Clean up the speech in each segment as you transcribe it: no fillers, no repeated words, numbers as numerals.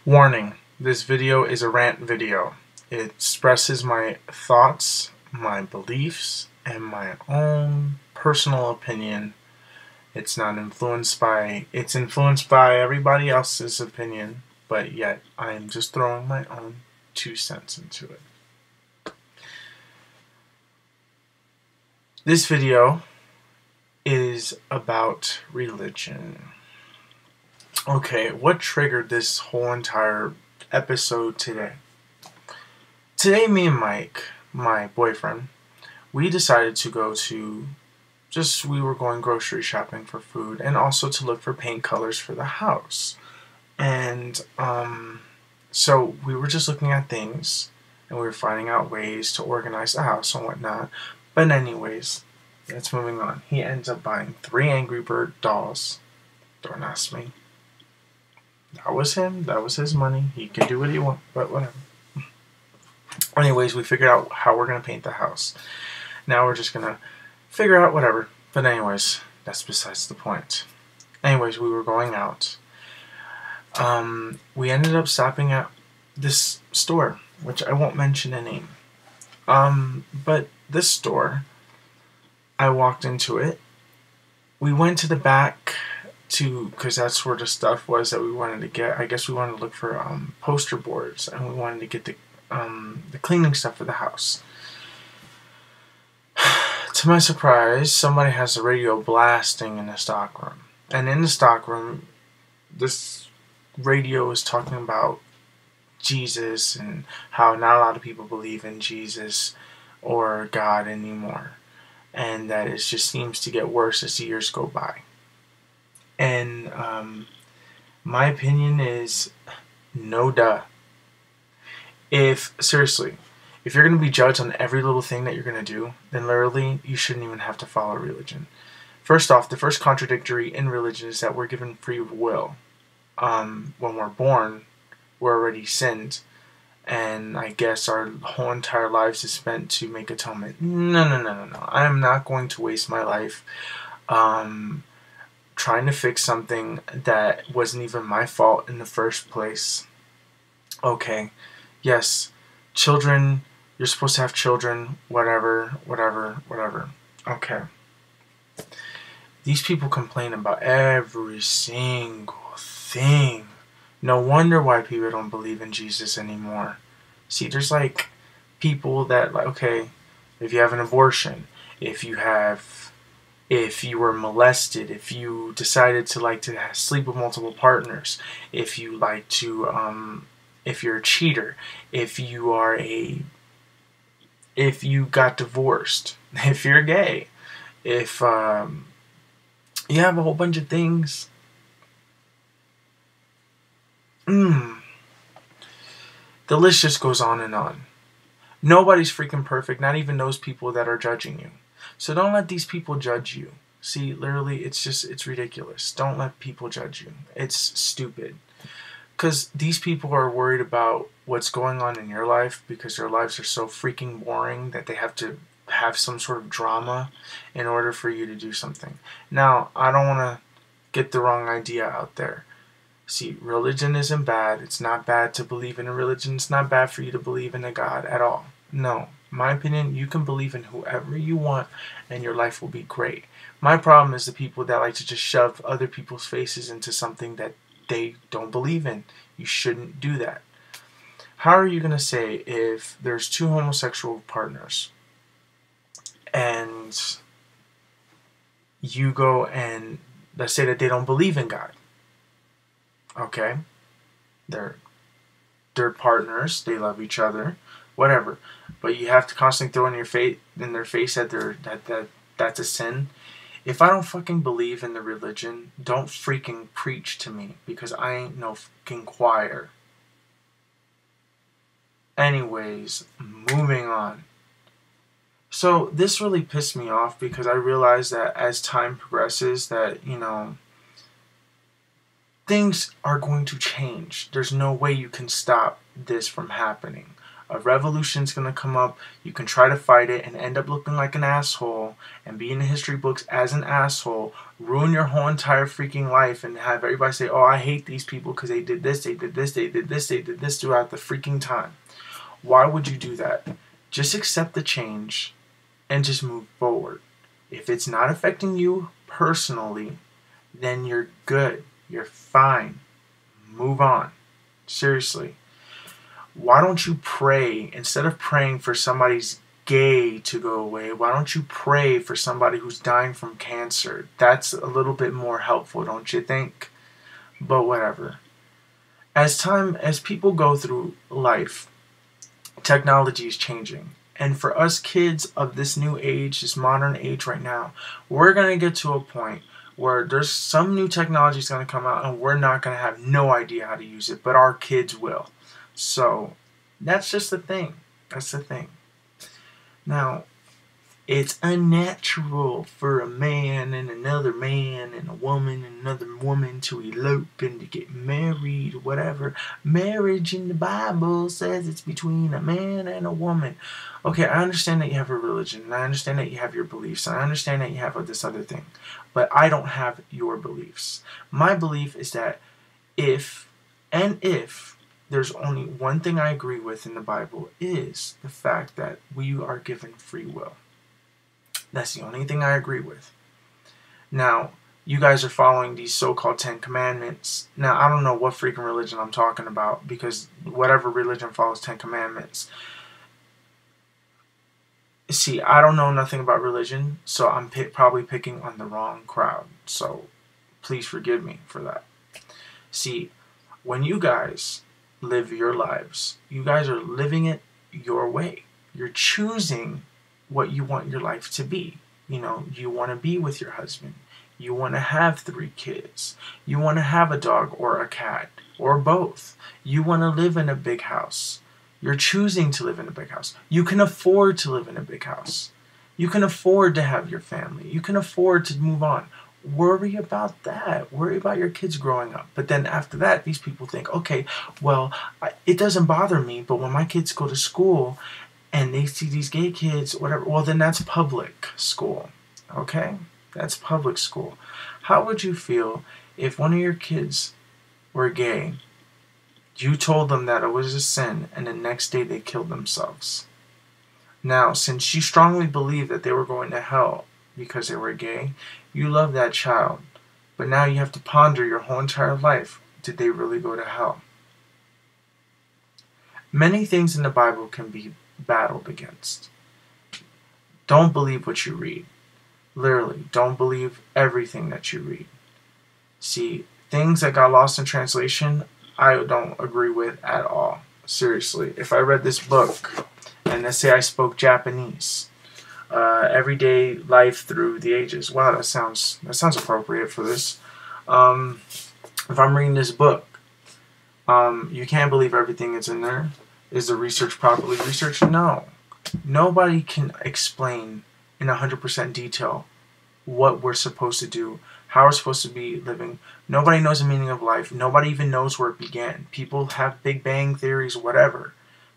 Warning, this video is a rant video. It expresses my thoughts, my beliefs, and my own personal opinion. It's influenced by everybody else's opinion, but yet I am just throwing my own 2 cents into it. This video is about religion. Okay, what triggered this whole entire episode today? Today, me and Mike, my boyfriend, we decided to go to we were going grocery shopping for food and also to look for paint colors for the house. And so we were just looking at things and we were finding out ways to organize the house and whatnot. But anyways, let's moving on. He ends up buying 3 Angry Bird dolls. Don't ask me. That was him. That was his money. He can do what he wants, but whatever. Anyways, we figured out how we're going to paint the house. Now we're just going to figure out whatever. But anyways, that's besides the point. Anyways, we were going out. We ended up stopping at this store, which I won't mention a name. But this store, I walked into it. We went to the back because that's where the stuff was that we wanted to get. I guess we wanted to look for poster boards, and we wanted to get the cleaning stuff for the house. To my surprise, somebody has the radio blasting in the stockroom. And in the stockroom, this radio is talking about Jesus and how not a lot of people believe in Jesus or God anymore. And that it just seems to get worse as the years go by. And my opinion is no duh. Seriously, if you're going to be judged on every little thing that you're going to do, then literally you shouldn't even have to follow religion. First off, the first contradictory in religion is that we're given free will. When we're born, we're already sinned. And I guess our whole entire lives is spent to make atonement. No. I am not going to waste my life trying to fix something that wasn't even my fault in the first place. Okay, yes, children, you're supposed to have children, whatever. Okay. These people complain about every single thing. No wonder why people don't believe in Jesus anymore. See, there's like people that okay, if you have an abortion, if you were molested, if you decided to sleep with multiple partners, if you if you're a cheater, if you got divorced, if you're gay, if you have a whole bunch of things. The list just goes on and on. Nobody's freaking perfect, not even those people that are judging you. So don't let these people judge you. See, literally, it's ridiculous. Don't let people judge you. It's stupid. Because these people are worried about what's going on in your life because their lives are so freaking boring that they have to have some sort of drama in order for you to do something. Now, I don't want to get the wrong idea out there. See, religion isn't bad. It's not bad to believe in a religion. It's not bad for you to believe in a God at all. No. In my opinion, you can believe in whoever you want and your life will be great. My problem is the people that like to just shove other people's faces into something that they don't believe in. You shouldn't do that. How are you going to say if there's 2 homosexual partners and you go and let's say that they don't believe in God? Okay, they're partners, they love each other, whatever. But you have to constantly throw in their face that that's a sin. If I don't fucking believe in the religion, don't freaking preach to me because I ain't no fucking choir. Anyways, moving on. So this really pissed me off because I realized that as time progresses that, things are going to change. There's no way you can stop this from happening. A revolution's going to come up. You can try to fight it and end up looking like an asshole and be in the history books as an asshole, ruin your whole entire freaking life, and have everybody say, oh, I hate these people because they did this, they did this, they did this, they did this throughout the freaking time. Why would you do that? Just accept the change and just move forward. If it's not affecting you personally, then you're good. You're fine. Move on. Seriously. Why don't you pray, instead of praying for somebody's gay to go away, why don't you pray for somebody who's dying from cancer? That's a little bit more helpful, don't you think? But whatever. As people go through life, technology is changing. And for us kids of this new age, this modern age right now, we're going to get to a point where there's some new technology is going to come out and we're not going to have no idea how to use it, but our kids will. So that's just the thing. That's the thing. Now, it's unnatural for a man and another man and a woman and another woman to elope and to get married, whatever. Marriage in the Bible says it's between a man and a woman. Okay, I understand that you have a religion, and I understand that you have your beliefs, and I understand that you have this other thing, but I don't have your beliefs. My belief is that if there's only one thing I agree with in the Bible, is the fact that we are given free will. That's the only thing I agree with. Now, you guys are following these so-called 10 Commandments. Now, I don't know what freaking religion I'm talking about, because whatever religion follows 10 Commandments. See, I don't know nothing about religion, so I'm probably picking on the wrong crowd. So, please forgive me for that. See, when you guys live your lives, you guys are living it your way. You're choosing what you want your life to be. You know, you want to be with your husband. You want to have 3 kids. You want to have a dog or a cat or both. You want to live in a big house. You're choosing to live in a big house. You can afford to live in a big house. You can afford to have your family. You can afford to move on. Worry about that. Worry about your kids growing up. But then after that, these people think, okay, well, it doesn't bother me, but when my kids go to school and they see these gay kids, whatever, well, then that's public school. Okay? That's public school. How would you feel if one of your kids were gay, you told them that it was a sin, and the next day they killed themselves? Now, since you strongly believe that they were going to hell because they were gay, you love that child. But now you have to ponder your whole entire life. Did they really go to hell? Many things in the Bible can be battled against. Don't believe what you read. Literally, don't believe everything that you read. See, things that got lost in translation, I don't agree with at all. Seriously, if I read this book, and let's say I spoke Japanese, everyday life through the ages. Wow, that sounds appropriate for this. If I'm reading this book, you can't believe everything that's in there. Is the research properly researched? No. Nobody can explain in 100% detail what we're supposed to do, how we're supposed to be living. Nobody knows the meaning of life. Nobody even knows where it began. People have Big Bang theories, whatever.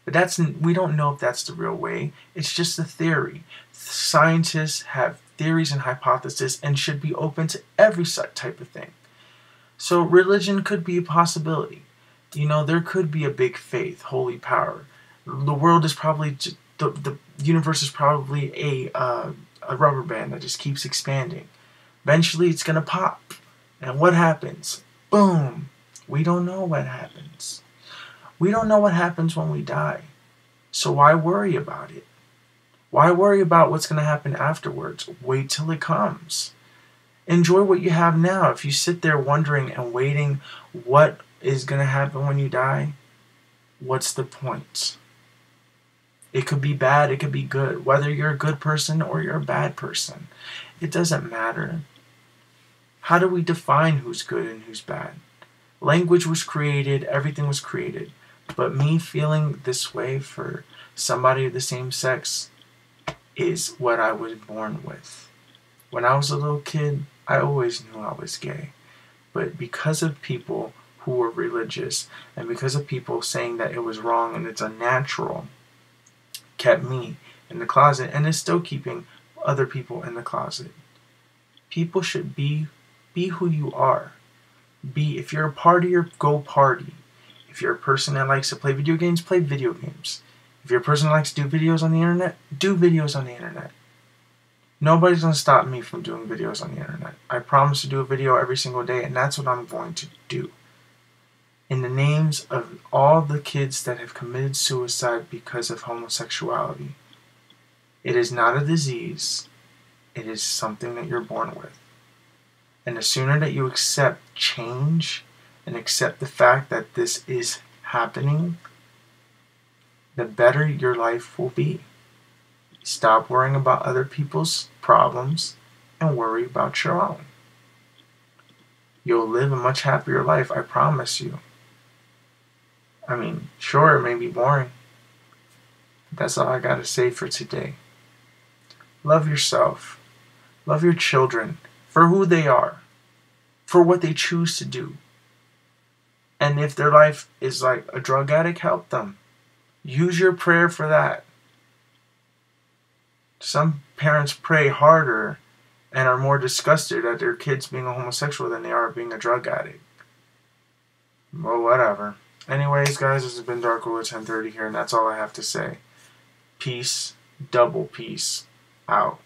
But we don't know if that's the real way. It's just a theory. Scientists have theories and hypotheses and should be open to every type of thing. So religion could be a possibility. You know, there could be a big faith, holy power. The world is probably, the universe is probably a rubber band that just keeps expanding. Eventually it's going to pop. And what happens? Boom. We don't know what happens. We don't know what happens when we die. So why worry about it? Why worry about what's going to happen afterwards? Wait till it comes. Enjoy what you have now. If you sit there wondering and waiting what is going to happen when you die, what's the point? It could be bad, it could be good. Whether you're a good person or you're a bad person, it doesn't matter. How do we define who's good and who's bad? Language was created, everything was created. But me feeling this way for somebody of the same sex is what I was born with. When I was a little kid, I always knew I was gay. But because of people who were religious, and because of people saying that it was wrong and it's unnatural, kept me in the closet and is still keeping other people in the closet. People should be who you are. If you're a partier, go party. If you're a person that likes to play video games, play video games. If you're a person that likes to do videos on the internet, do videos on the internet. Nobody's going to stop me from doing videos on the internet. I promise to do a video every single day, and that's what I'm going to do. In the names of all the kids that have committed suicide because of homosexuality, it is not a disease. It is something that you're born with. And the sooner that you accept change and accept the fact that this is happening, the better your life will be. Stop worrying about other people's problems and worry about your own. You'll live a much happier life, I promise you. I mean, sure, it may be boring. That's all I gotta say for today. Love yourself. Love your children for who they are, for what they choose to do. And if their life is like a drug addict, help them. Use your prayer for that. Some parents pray harder and are more disgusted at their kids being a homosexual than they are being a drug addict. Well, whatever. Anyways, guys, this has been Darko at 10:30 here, and that's all I have to say. Peace, double peace, out.